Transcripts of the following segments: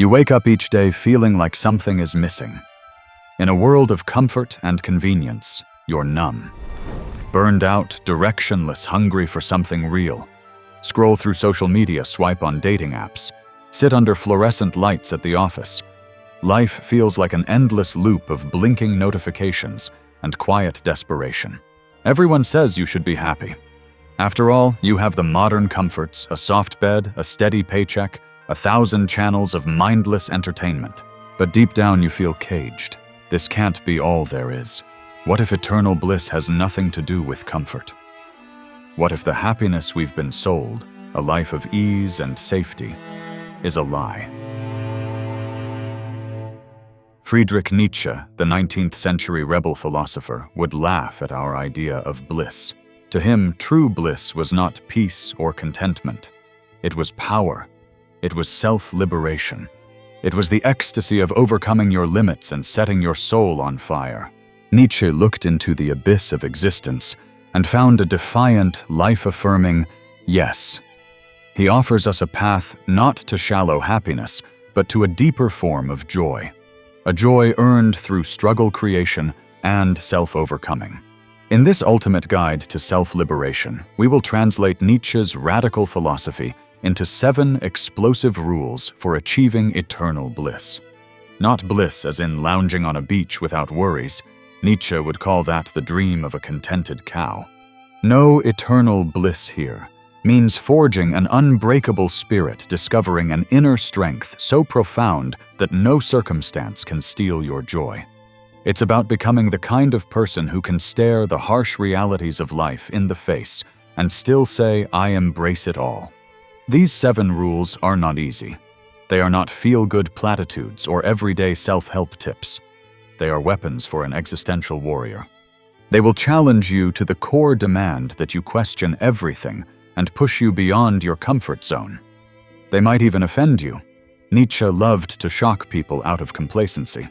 You wake up each day feeling like something is missing. In a world of comfort and convenience, you're numb. Burned out, directionless, hungry for something real. Scroll through social media, swipe on dating apps, sit under fluorescent lights at the office. Life feels like an endless loop of blinking notifications and quiet desperation. Everyone says you should be happy. After all, you have the modern comforts, a soft bed, a steady paycheck, 1,000 channels of mindless entertainment. But deep down you feel caged. This can't be all there is. What if eternal bliss has nothing to do with comfort? What if the happiness we've been sold, a life of ease and safety, is a lie? Friedrich Nietzsche, the 19th century rebel philosopher, would laugh at our idea of bliss. To him, true bliss was not peace or contentment. It was power. It was self-liberation. It was the ecstasy of overcoming your limits and setting your soul on fire. Nietzsche looked into the abyss of existence and found a defiant, life-affirming yes. He offers us a path not to shallow happiness, but to a deeper form of joy. A joy earned through struggle creation and self-overcoming. In this ultimate guide to self-liberation, we will translate Nietzsche's radical philosophy into 7 explosive rules for achieving eternal bliss. Not bliss as in lounging on a beach without worries. Nietzsche would call that the dream of a contented cow. No, eternal bliss here means forging an unbreakable spirit, discovering an inner strength so profound that no circumstance can steal your joy. It's about becoming the kind of person who can stare the harsh realities of life in the face and still say, "I embrace it all." These 7 rules are not easy. They are not feel-good platitudes or everyday self-help tips. They are weapons for an existential warrior. They will challenge you to the core demand that you question everything and push you beyond your comfort zone. They might even offend you. Nietzsche loved to shock people out of complacency.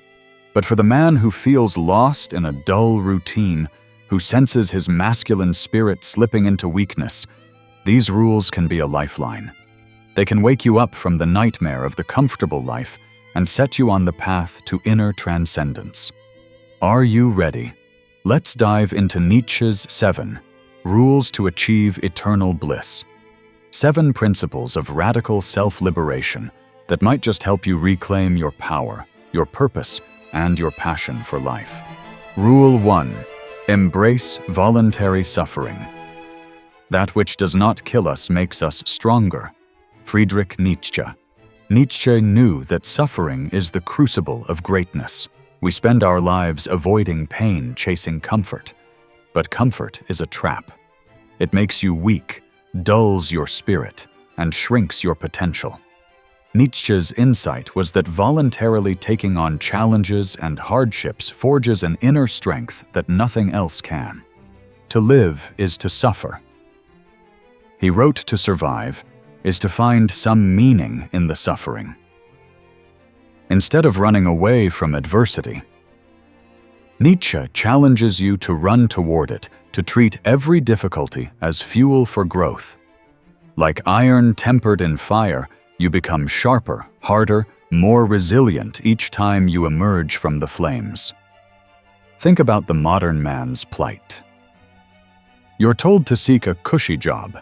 But for the man who feels lost in a dull routine, who senses his masculine spirit slipping into weakness, these rules can be a lifeline. They can wake you up from the nightmare of the comfortable life and set you on the path to inner transcendence. Are you ready? Let's dive into Nietzsche's 7 rules to achieve eternal bliss. 7 principles of radical self-liberation that might just help you reclaim your power, your purpose, and your passion for life. Rule 1. Embrace voluntary suffering. That which does not kill us makes us stronger. Friedrich Nietzsche. Nietzsche knew that suffering is the crucible of greatness. We spend our lives avoiding pain, chasing comfort. But comfort is a trap. It makes you weak, dulls your spirit, and shrinks your potential. Nietzsche's insight was that voluntarily taking on challenges and hardships forges an inner strength that nothing else can. To live is to suffer. He wrote to survive is to find some meaning in the suffering. Instead of running away from adversity, Nietzsche challenges you to run toward it, to treat every difficulty as fuel for growth. Like iron tempered in fire, you become sharper, harder, more resilient each time you emerge from the flames. Think about the modern man's plight. You're told to seek a cushy job,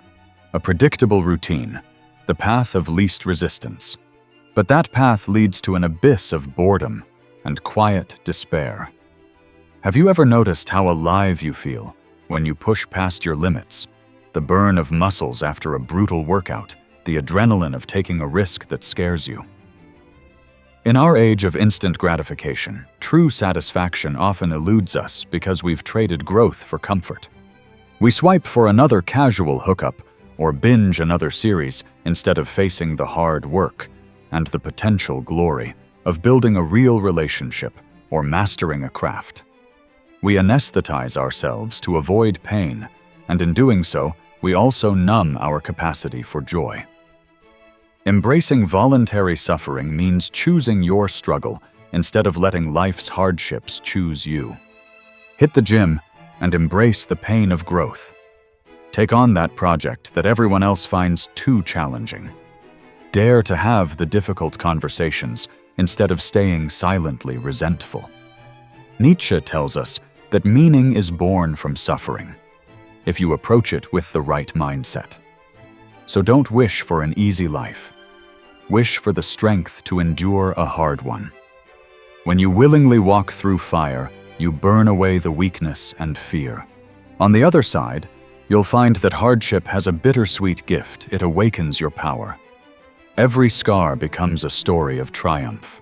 a predictable routine, the path of least resistance. But that path leads to an abyss of boredom and quiet despair. Have you ever noticed how alive you feel when you push past your limits? The burn of muscles after a brutal workout, the adrenaline of taking a risk that scares you. In our age of instant gratification, true satisfaction often eludes us because we've traded growth for comfort. We swipe for another casual hookup or binge another series instead of facing the hard work and the potential glory of building a real relationship or mastering a craft. We anesthetize ourselves to avoid pain, and in doing so, we also numb our capacity for joy. Embracing voluntary suffering means choosing your struggle instead of letting life's hardships choose you. Hit the gym and embrace the pain of growth. Take on that project that everyone else finds too challenging. Dare to have the difficult conversations instead of staying silently resentful. Nietzsche tells us that meaning is born from suffering, if you approach it with the right mindset. So don't wish for an easy life. Wish for the strength to endure a hard one. When you willingly walk through fire, you burn away the weakness and fear. On the other side, you'll find that hardship has a bittersweet gift. It awakens your power. Every scar becomes a story of triumph.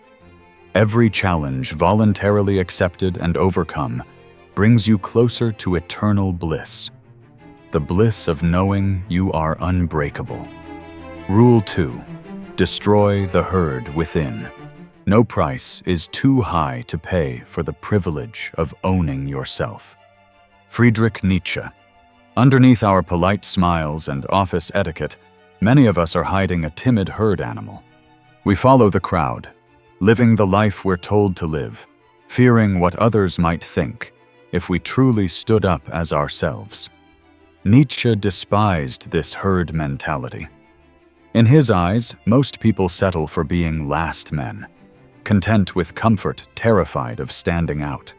Every challenge voluntarily accepted and overcome brings you closer to eternal bliss. The bliss of knowing you are unbreakable. Rule 2. Destroy the herd within. No price is too high to pay for the privilege of owning yourself. Friedrich Nietzsche. Underneath our polite smiles and office etiquette, many of us are hiding a timid herd animal. We follow the crowd, living the life we're told to live, fearing what others might think if we truly stood up as ourselves. Nietzsche despised this herd mentality. In his eyes, most people settle for being last men, content with comfort, terrified of standing out.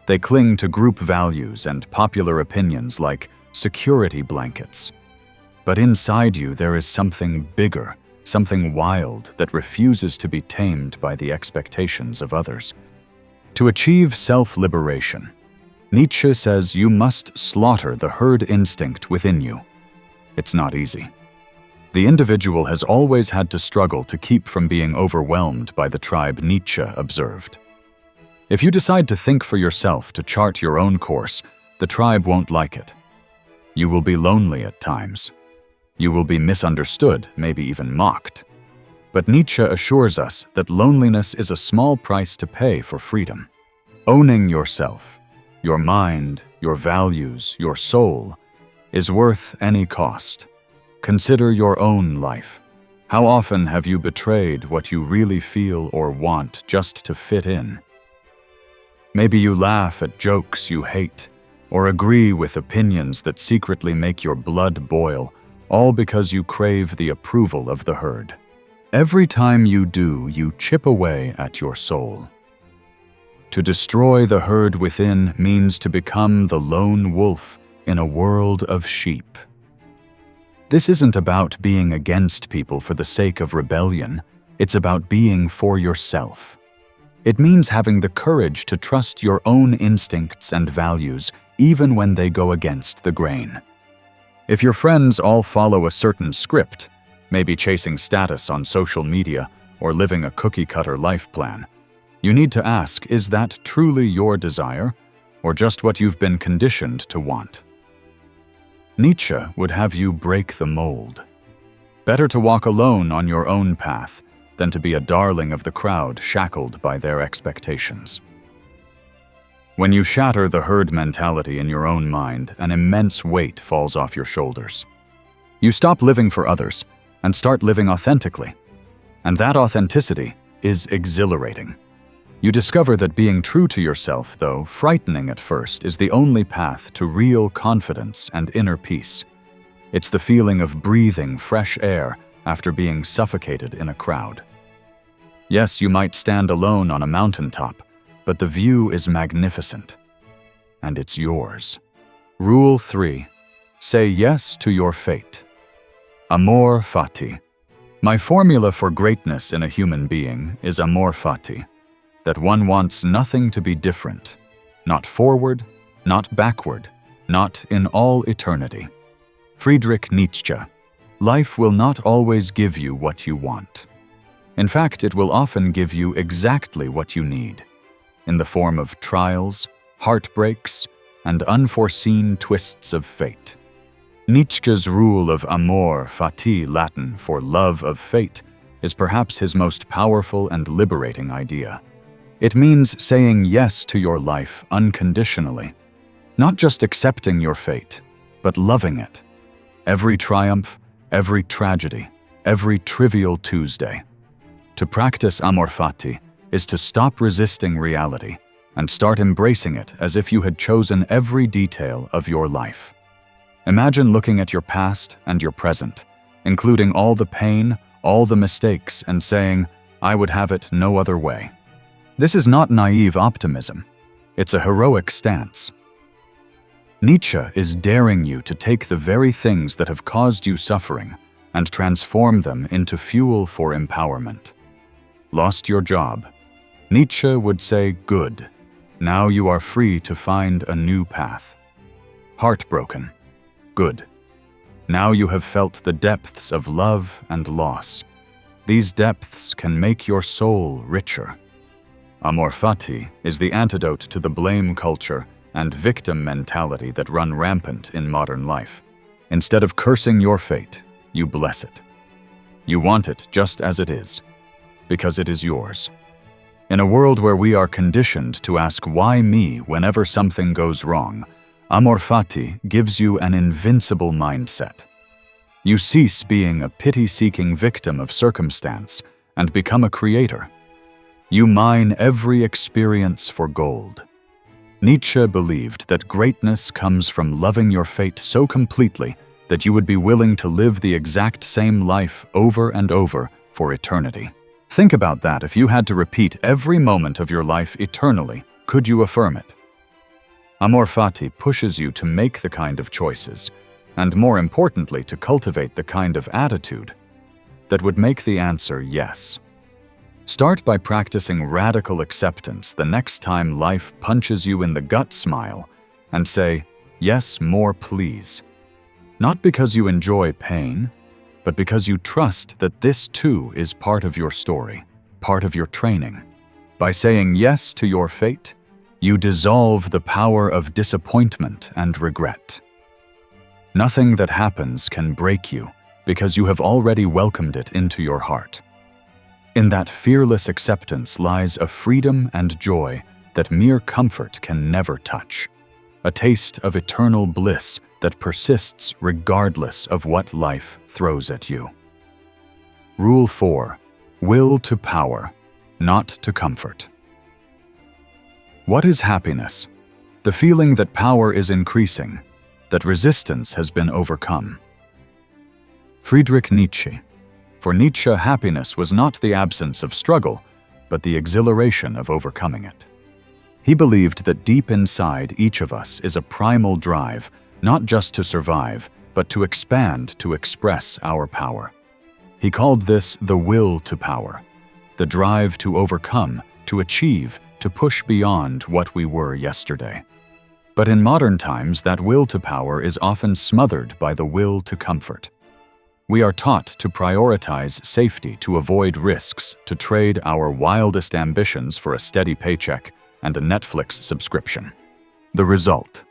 They cling to group values and popular opinions like security blankets. But inside you there is something bigger, something wild that refuses to be tamed by the expectations of others. To achieve self-liberation, Nietzsche says you must slaughter the herd instinct within you. It's not easy. The individual has always had to struggle to keep from being overwhelmed by the tribe, Nietzsche observed. If you decide to think for yourself, to chart your own course, the tribe won't like it. You will be lonely at times. You will be misunderstood, maybe even mocked. But Nietzsche assures us that loneliness is a small price to pay for freedom. Owning yourself, your mind, your values, your soul, is worth any cost. Consider your own life. How often have you betrayed what you really feel or want just to fit in? Maybe you laugh at jokes you hate, or agree with opinions that secretly make your blood boil, all because you crave the approval of the herd. Every time you do, you chip away at your soul. To destroy the herd within means to become the lone wolf in a world of sheep. This isn't about being against people for the sake of rebellion. It's about being for yourself. It means having the courage to trust your own instincts and values, even when they go against the grain. If your friends all follow a certain script, maybe chasing status on social media or living a cookie-cutter life plan, you need to ask, is that truly your desire, or just what you've been conditioned to want? Nietzsche would have you break the mold. Better to walk alone on your own path than to be a darling of the crowd shackled by their expectations. When you shatter the herd mentality in your own mind, an immense weight falls off your shoulders. You stop living for others and start living authentically. And that authenticity is exhilarating. You discover that being true to yourself, though frightening at first, is the only path to real confidence and inner peace. It's the feeling of breathing fresh air after being suffocated in a crowd. Yes, you might stand alone on a mountaintop, but the view is magnificent. And it's yours. Rule 3. Say yes to your fate. Amor fati. My formula for greatness in a human being is amor fati. That one wants nothing to be different, not forward, not backward, not in all eternity. Friedrich Nietzsche. Life will not always give you what you want. In fact, it will often give you exactly what you need, in the form of trials, heartbreaks, and unforeseen twists of fate. Nietzsche's rule of amor fati, Latin for love of fate, is perhaps his most powerful and liberating idea. It means saying yes to your life unconditionally, not just accepting your fate, but loving it. Every triumph, every tragedy, every trivial Tuesday. To practice amor fati is to stop resisting reality and start embracing it as if you had chosen every detail of your life. Imagine looking at your past and your present, including all the pain, all the mistakes and saying, "I would have it no other way." This is not naive optimism. It's a heroic stance. Nietzsche is daring you to take the very things that have caused you suffering and transform them into fuel for empowerment. Lost your job? Nietzsche would say, "Good. Now you are free to find a new path." Heartbroken? Good. Now you have felt the depths of love and loss. These depths can make your soul richer. Amor fati is the antidote to the blame culture and victim mentality that run rampant in modern life. Instead of cursing your fate, you bless it. You want it just as it is, because it is yours. In a world where we are conditioned to ask why me whenever something goes wrong, Amor fati gives you an invincible mindset. You cease being a pity-seeking victim of circumstance and become a creator. You mine every experience for gold. Nietzsche believed that greatness comes from loving your fate so completely that you would be willing to live the exact same life over and over for eternity. Think about that. If you had to repeat every moment of your life eternally, could you affirm it? Amor fati pushes you to make the kind of choices, and more importantly, to cultivate the kind of attitude that would make the answer yes. Start by practicing radical acceptance the next time life punches you in the gut. Smile and say, "Yes, more please." Not because you enjoy pain, but because you trust that this too is part of your story, part of your training. By saying yes to your fate, you dissolve the power of disappointment and regret. Nothing that happens can break you because you have already welcomed it into your heart. In that fearless acceptance lies a freedom and joy that mere comfort can never touch, a taste of eternal bliss that persists regardless of what life throws at you. Rule 4. Will to power, not to comfort. What is happiness? The feeling that power is increasing, that resistance has been overcome. Friedrich Nietzsche. For Nietzsche, happiness was not the absence of struggle, but the exhilaration of overcoming it. He believed that deep inside each of us is a primal drive, not just to survive, but to expand, to express our power. He called this the will to power, the drive to overcome, to achieve, to push beyond what we were yesterday. But in modern times, that will to power is often smothered by the will to comfort. We are taught to prioritize safety, to avoid risks, to trade our wildest ambitions for a steady paycheck and a Netflix subscription. The result: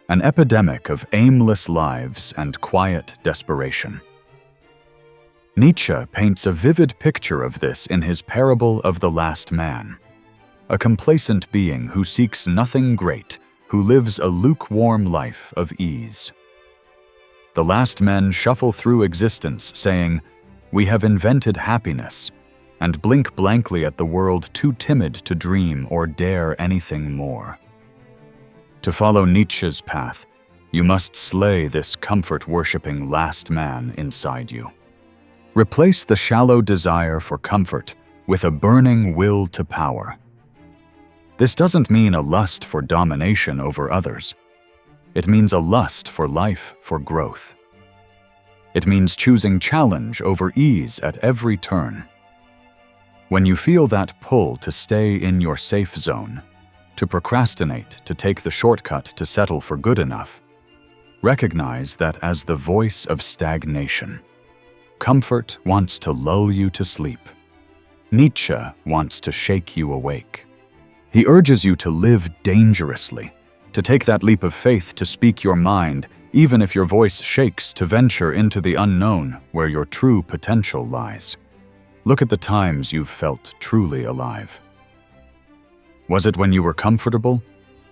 an epidemic of aimless lives and quiet desperation. Nietzsche paints a vivid picture of this in his parable of the last man. A complacent being who seeks nothing great, who lives a lukewarm life of ease. The last men shuffle through existence saying, "We have invented happiness," and blink blankly at the world, too timid to dream or dare anything more. To follow Nietzsche's path, you must slay this comfort-worshipping last man inside you. Replace the shallow desire for comfort with a burning will to power. This doesn't mean a lust for domination over others. It means a lust for life, for growth. It means choosing challenge over ease at every turn. When you feel that pull to stay in your safe zone, to procrastinate, to take the shortcut to settle for good enough, recognize that as the voice of stagnation. Comfort wants to lull you to sleep. Nietzsche wants to shake you awake. He urges you to live dangerously, to take that leap of faith, to speak your mind, even if your voice shakes, to venture into the unknown where your true potential lies. Look at the times you've felt truly alive. Was it when you were comfortable?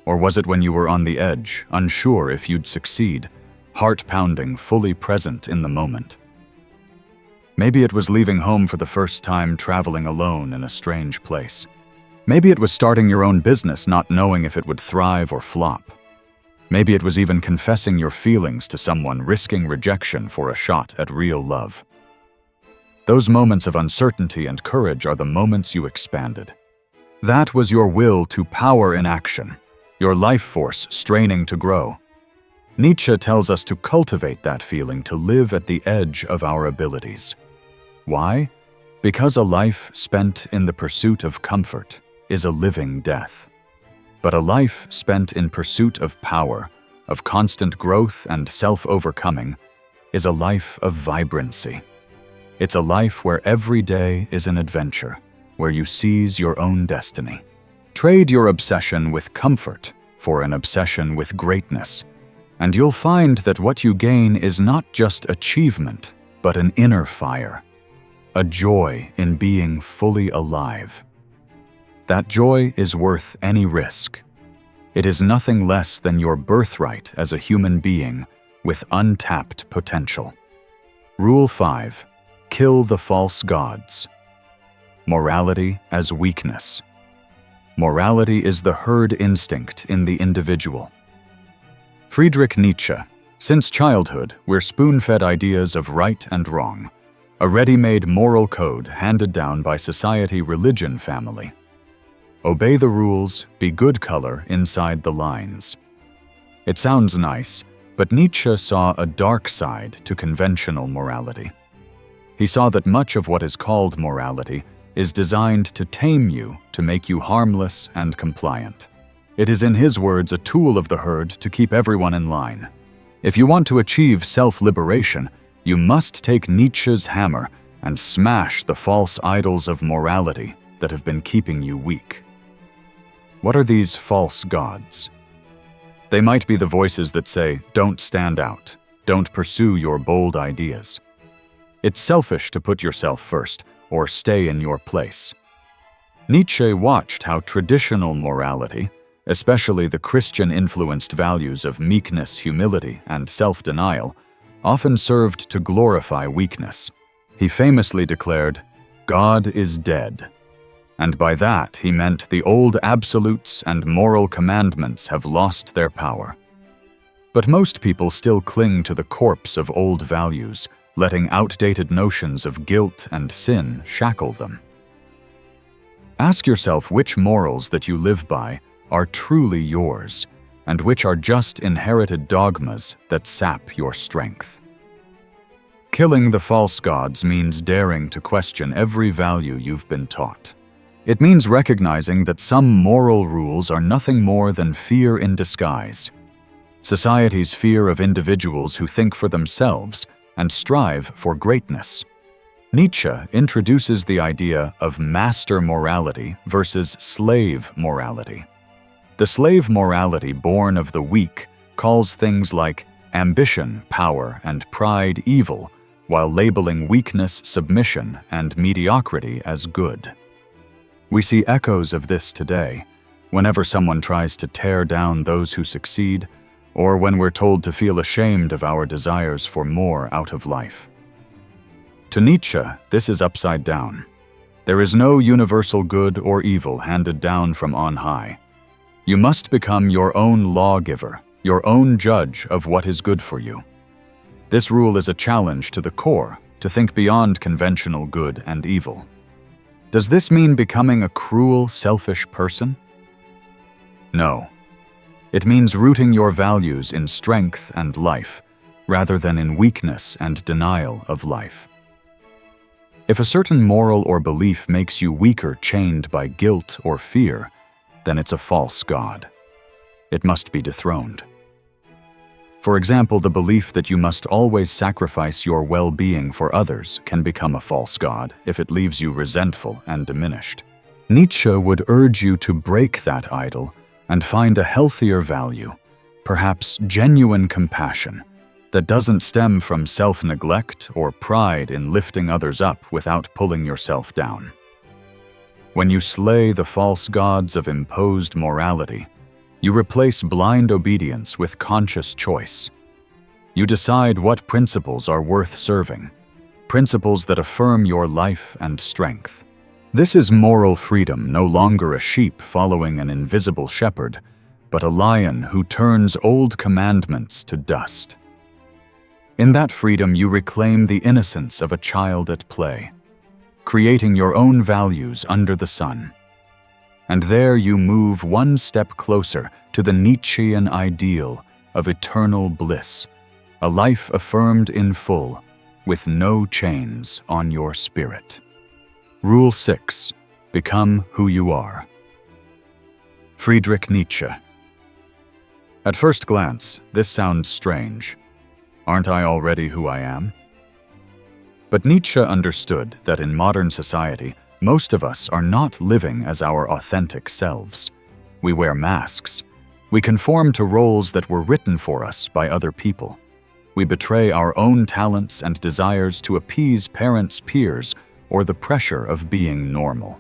Or was it when you were on the edge, unsure if you'd succeed, heart pounding, fully present in the moment? Maybe it was leaving home for the first time, traveling alone in a strange place. Maybe it was starting your own business, not knowing if it would thrive or flop. Maybe it was even confessing your feelings to someone, risking rejection for a shot at real love. Those moments of uncertainty and courage are the moments you expanded. That was your will to power in action, your life force straining to grow. Nietzsche tells us to cultivate that feeling, to live at the edge of our abilities. Why? Because a life spent in the pursuit of comfort is a living death. But a life spent in pursuit of power, of constant growth and self-overcoming, is a life of vibrancy. It's a life where every day is an adventure, where you seize your own destiny. Trade your obsession with comfort for an obsession with greatness, and you'll find that what you gain is not just achievement, but an inner fire, a joy in being fully alive. That joy is worth any risk. It is nothing less than your birthright as a human being with untapped potential. Rule 5. Kill the false gods. Morality as weakness. Morality is the herd instinct in the individual. Friedrich Nietzsche. Since childhood, we're spoon-fed ideas of right and wrong, a ready-made moral code handed down by society, religion, family. Obey the rules, be good color inside the lines. It sounds nice, but Nietzsche saw a dark side to conventional morality. He saw that much of what is called morality is designed to tame you, to make you harmless and compliant. It is, in his words, a tool of the herd to keep everyone in line. If you want to achieve self-liberation, you must take Nietzsche's hammer and smash the false idols of morality that have been keeping you weak. What are these false gods? They might be the voices that say, don't stand out, don't pursue your bold ideas. It's selfish to put yourself first or stay in your place. Nietzsche watched how traditional morality, especially the Christian-influenced values of meekness, humility, and self-denial, often served to glorify weakness. He famously declared, "God is dead." And by that, he meant the old absolutes and moral commandments have lost their power. But most people still cling to the corpse of old values, letting outdated notions of guilt and sin shackle them. Ask yourself which morals that you live by are truly yours, and which are just inherited dogmas that sap your strength. Killing the false gods means daring to question every value you've been taught. It means recognizing that some moral rules are nothing more than fear in disguise. Society's fear of individuals who think for themselves and strive for greatness. Nietzsche introduces the idea of master morality versus slave morality. The slave morality born of the weak calls things like ambition, power, and pride evil, while labeling weakness submission and mediocrity as good. We see echoes of this today, whenever someone tries to tear down those who succeed, or when we're told to feel ashamed of our desires for more out of life. To Nietzsche, this is upside down. There is no universal good or evil handed down from on high. You must become your own lawgiver, your own judge of what is good for you. This rule is a challenge to the core, to think beyond conventional good and evil. Does this mean becoming a cruel, selfish person? No. It means rooting your values in strength and life, rather than in weakness and denial of life. If a certain moral or belief makes you weaker, chained by guilt or fear, then it's a false god. It must be dethroned. For example, the belief that you must always sacrifice your well-being for others can become a false god if it leaves you resentful and diminished. Nietzsche would urge you to break that idol and find a healthier value, perhaps genuine compassion, that doesn't stem from self-neglect or pride in lifting others up without pulling yourself down. When you slay the false gods of imposed morality, you replace blind obedience with conscious choice. You decide what principles are worth serving, principles that affirm your life and strength. This is moral freedom, no longer a sheep following an invisible shepherd, but a lion who turns old commandments to dust. In that freedom, you reclaim the innocence of a child at play, creating your own values under the sun. And there you move one step closer to the Nietzschean ideal of eternal bliss, a life affirmed in full, with no chains on your spirit. Rule 6. Become who you are. Friedrich Nietzsche. At first glance, this sounds strange. Aren't I already who I am? But Nietzsche understood that in modern society, most of us are not living as our authentic selves. We wear masks. We conform to roles that were written for us by other people. We betray our own talents and desires to appease parents, peers, or the pressure of being normal.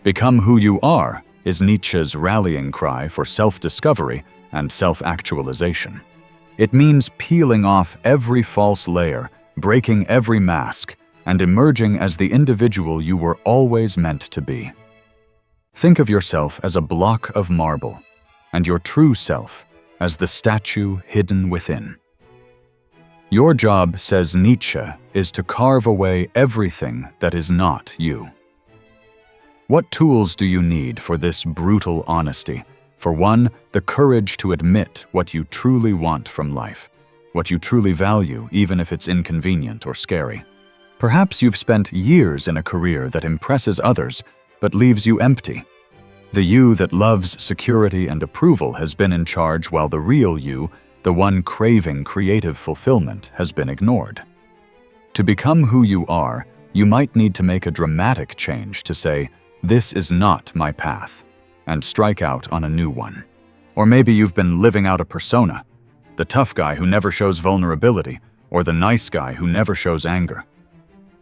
Become who you are is Nietzsche's rallying cry for self-discovery and self-actualization. It means peeling off every false layer, breaking every mask, and emerging as the individual you were always meant to be. Think of yourself as a block of marble, and your true self as the statue hidden within. Your job, says Nietzsche, is to carve away everything that is not you. What tools do you need for this brutal honesty? For one, the courage to admit what you truly want from life, what you truly value, even if it's inconvenient or scary. Perhaps you've spent years in a career that impresses others, but leaves you empty. The you that loves security and approval has been in charge, while the real you, the one craving creative fulfillment, has been ignored. To become who you are, you might need to make a dramatic change to say, "This is not my path," and strike out on a new one. Or maybe you've been living out a persona, the tough guy who never shows vulnerability, or the nice guy who never shows anger.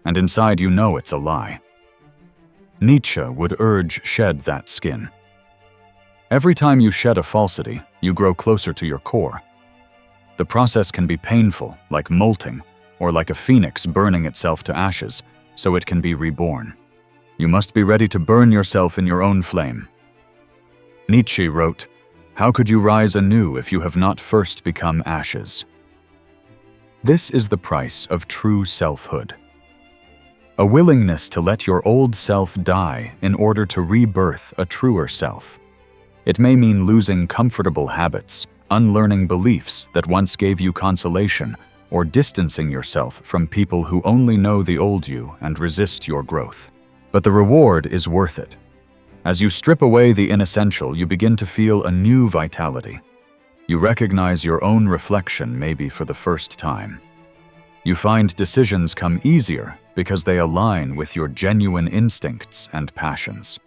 And inside you know it's a lie. Nietzsche would urge, shed that skin. Every time you shed a falsity, you grow closer to your core. The process can be painful, like molting, or like a phoenix burning itself to ashes, so it can be reborn. You must be ready to burn yourself in your own flame. Nietzsche wrote, "How could you rise anew if you have not first become ashes?" This is the price of true selfhood. A willingness to let your old self die in order to rebirth a truer self. It may mean losing comfortable habits, unlearning beliefs that once gave you consolation, or distancing yourself from people who only know the old you and resist your growth. But the reward is worth it. As you strip away the inessential, you begin to feel a new vitality. You recognize your own reflection maybe for the first time. You find decisions come easier because they align with your genuine instincts and passions.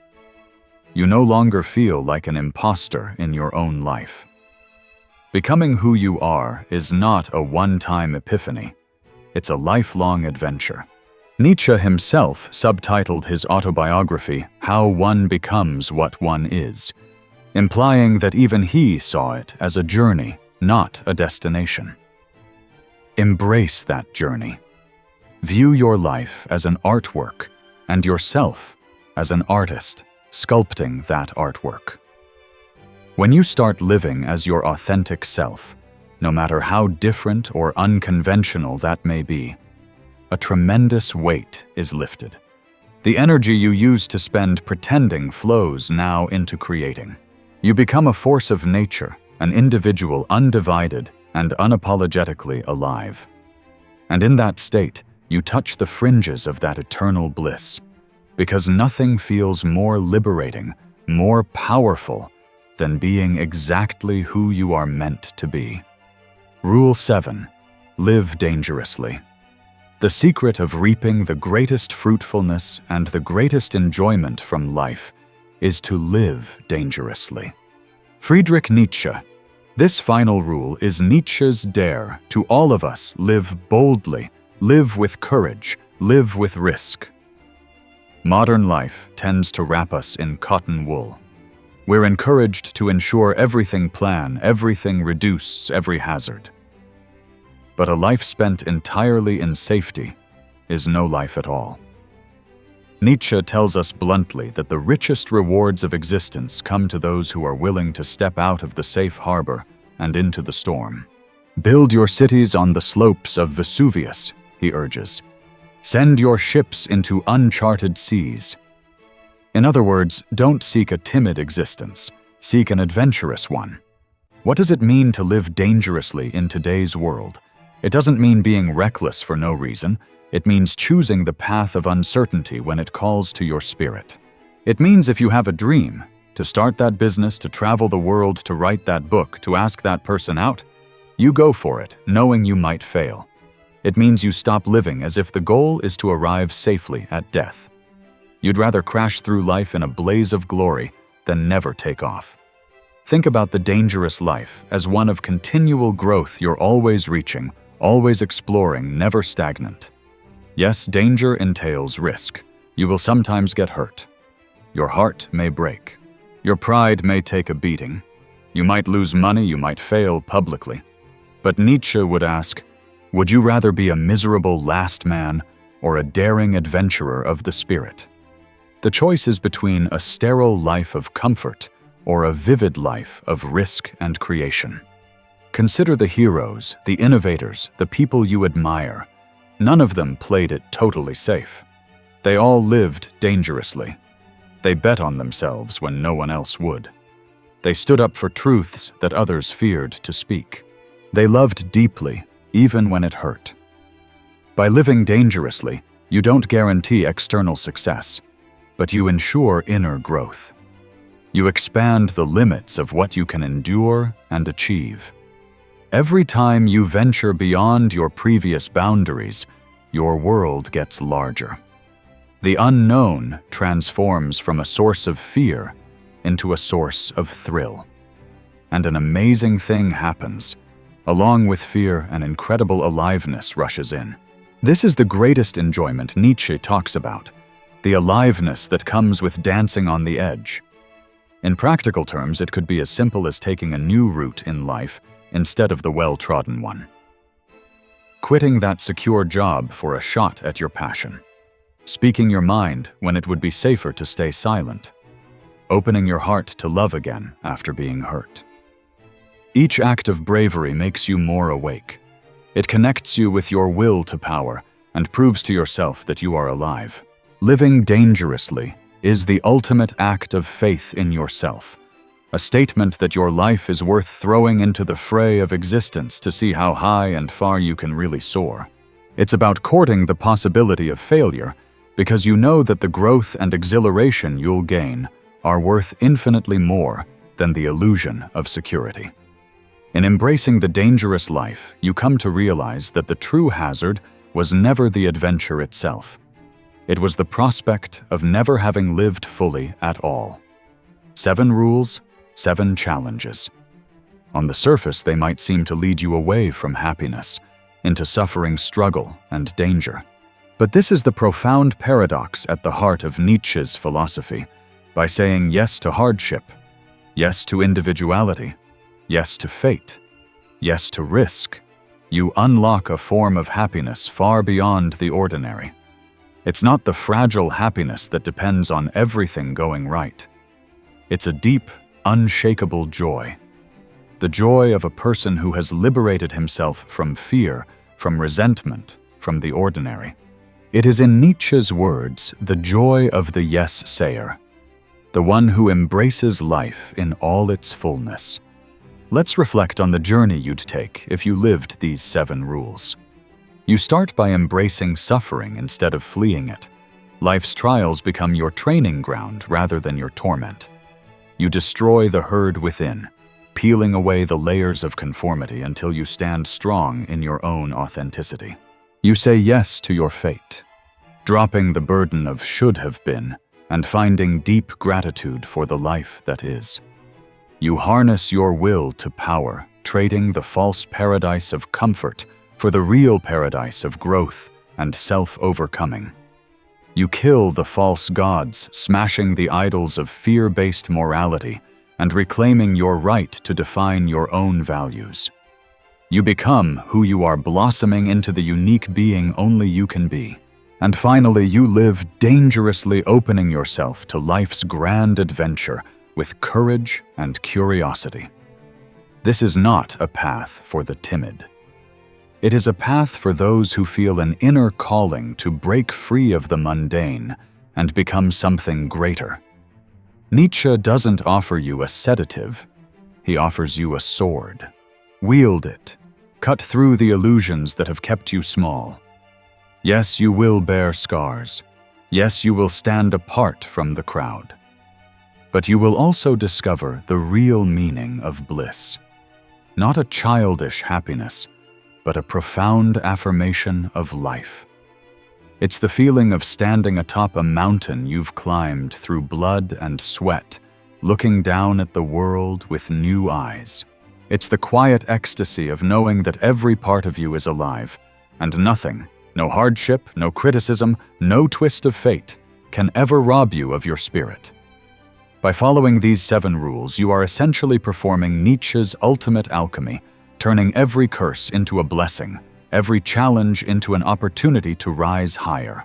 You no longer feel like an imposter in your own life. Becoming who you are is not a one-time epiphany. It's a lifelong adventure. Nietzsche himself subtitled his autobiography, "How One Becomes What One Is," implying that even he saw it as a journey, not a destination. Embrace that journey. View your life as an artwork and yourself as an artist sculpting that artwork. When you start living as your authentic self, no matter how different or unconventional that may be, a tremendous weight is lifted. The energy you used to spend pretending flows now into creating. You become a force of nature, an individual undivided and unapologetically alive. And in that state, you touch the fringes of that eternal bliss, because nothing feels more liberating, more powerful, than being exactly who you are meant to be. Rule 7. Live dangerously. The secret of reaping the greatest fruitfulness and the greatest enjoyment from life is to live dangerously. Friedrich Nietzsche. This final rule is Nietzsche's dare to all of us: live boldly, live with courage, live with risk. Modern life tends to wrap us in cotton wool. We're encouraged to ensure everything plan, everything reduce, every hazard. But a life spent entirely in safety is no life at all. Nietzsche tells us bluntly that the richest rewards of existence come to those who are willing to step out of the safe harbor and into the storm. Build your cities on the slopes of Vesuvius, he urges. Send your ships into uncharted seas. In other words, don't seek a timid existence. Seek an adventurous one. What does it mean to live dangerously in today's world? It doesn't mean being reckless for no reason. It means choosing the path of uncertainty when it calls to your spirit. It means if you have a dream, to start that business, to travel the world, to write that book, to ask that person out, you go for it, knowing you might fail. It means you stop living as if the goal is to arrive safely at death. You'd rather crash through life in a blaze of glory than never take off. Think about the dangerous life as one of continual growth. You're always reaching, always exploring, never stagnant. Yes, danger entails risk. You will sometimes get hurt. Your heart may break. Your pride may take a beating. You might lose money, you might fail publicly. But Nietzsche would ask, would you rather be a miserable last man or a daring adventurer of the spirit? The choice is between a sterile life of comfort or a vivid life of risk and creation. Consider the heroes, the innovators, the people you admire. None of them played it totally safe. They all lived dangerously. They bet on themselves when no one else would. They stood up for truths that others feared to speak. They loved deeply, even when it hurt. By living dangerously, you don't guarantee external success, but you ensure inner growth. You expand the limits of what you can endure and achieve. Every time you venture beyond your previous boundaries, your world gets larger. The unknown transforms from a source of fear into a source of thrill. And an amazing thing happens. Along with fear, an incredible aliveness rushes in. This is the greatest enjoyment Nietzsche talks about, the aliveness that comes with dancing on the edge. In practical terms, it could be as simple as taking a new route in life instead of the well-trodden one. Quitting that secure job for a shot at your passion. Speaking your mind when it would be safer to stay silent. Opening your heart to love again after being hurt. Each act of bravery makes you more awake. It connects you with your will to power and proves to yourself that you are alive. Living dangerously is the ultimate act of faith in yourself, a statement that your life is worth throwing into the fray of existence to see how high and far you can really soar. It's about courting the possibility of failure because you know that the growth and exhilaration you'll gain are worth infinitely more than the illusion of security. In embracing the dangerous life, you come to realize that the true hazard was never the adventure itself. It was the prospect of never having lived fully at all. 7 rules, 7 challenges. On the surface, they might seem to lead you away from happiness, into suffering, struggle, and danger. But this is the profound paradox at the heart of Nietzsche's philosophy. By saying yes to hardship, yes to individuality, yes to fate, yes to risk, you unlock a form of happiness far beyond the ordinary. It's not the fragile happiness that depends on everything going right. It's a deep, unshakable joy. The joy of a person who has liberated himself from fear, from resentment, from the ordinary. It is in Nietzsche's words, the joy of the yes-sayer, the one who embraces life in all its fullness. Let's reflect on the journey you'd take if you lived these 7 rules. You start by embracing suffering instead of fleeing it. Life's trials become your training ground rather than your torment. You destroy the herd within, peeling away the layers of conformity until you stand strong in your own authenticity. You say yes to your fate, dropping the burden of should have been and finding deep gratitude for the life that is. You harness your will to power, trading the false paradise of comfort for the real paradise of growth and self-overcoming. You kill the false gods, smashing the idols of fear-based morality and reclaiming your right to define your own values. You become who you are, blossoming into the unique being only you can be. And finally, you live dangerously, opening yourself to life's grand adventure with courage and curiosity. This is not a path for the timid. It is a path for those who feel an inner calling to break free of the mundane and become something greater. Nietzsche doesn't offer you a sedative. He offers you a sword. Wield it. Cut through the illusions that have kept you small. Yes, you will bear scars. Yes, you will stand apart from the crowd. But you will also discover the real meaning of bliss. Not a childish happiness, but a profound affirmation of life. It's the feeling of standing atop a mountain you've climbed through blood and sweat, looking down at the world with new eyes. It's the quiet ecstasy of knowing that every part of you is alive, and nothing, no hardship, no criticism, no twist of fate, can ever rob you of your spirit. By following these 7 rules, you are essentially performing Nietzsche's ultimate alchemy, turning every curse into a blessing, every challenge into an opportunity to rise higher.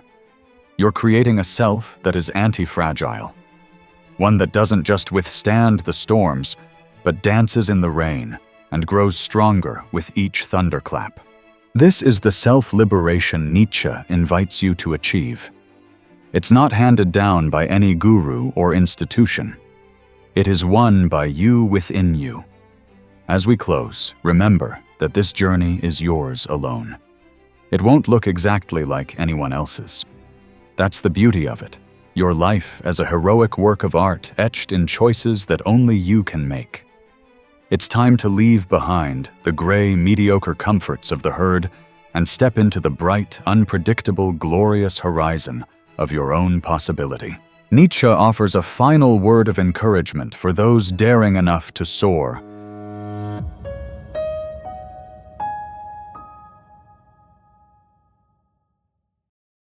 You're creating a self that is anti-fragile, one that doesn't just withstand the storms, but dances in the rain and grows stronger with each thunderclap. This is the self-liberation Nietzsche invites you to achieve. It's not handed down by any guru or institution. It is won by you within you. As we close, remember that this journey is yours alone. It won't look exactly like anyone else's. That's the beauty of it. Your life as a heroic work of art etched in choices that only you can make. It's time to leave behind the gray, mediocre comforts of the herd and step into the bright, unpredictable, glorious horizon of your own possibility. Nietzsche offers a final word of encouragement for those daring enough to soar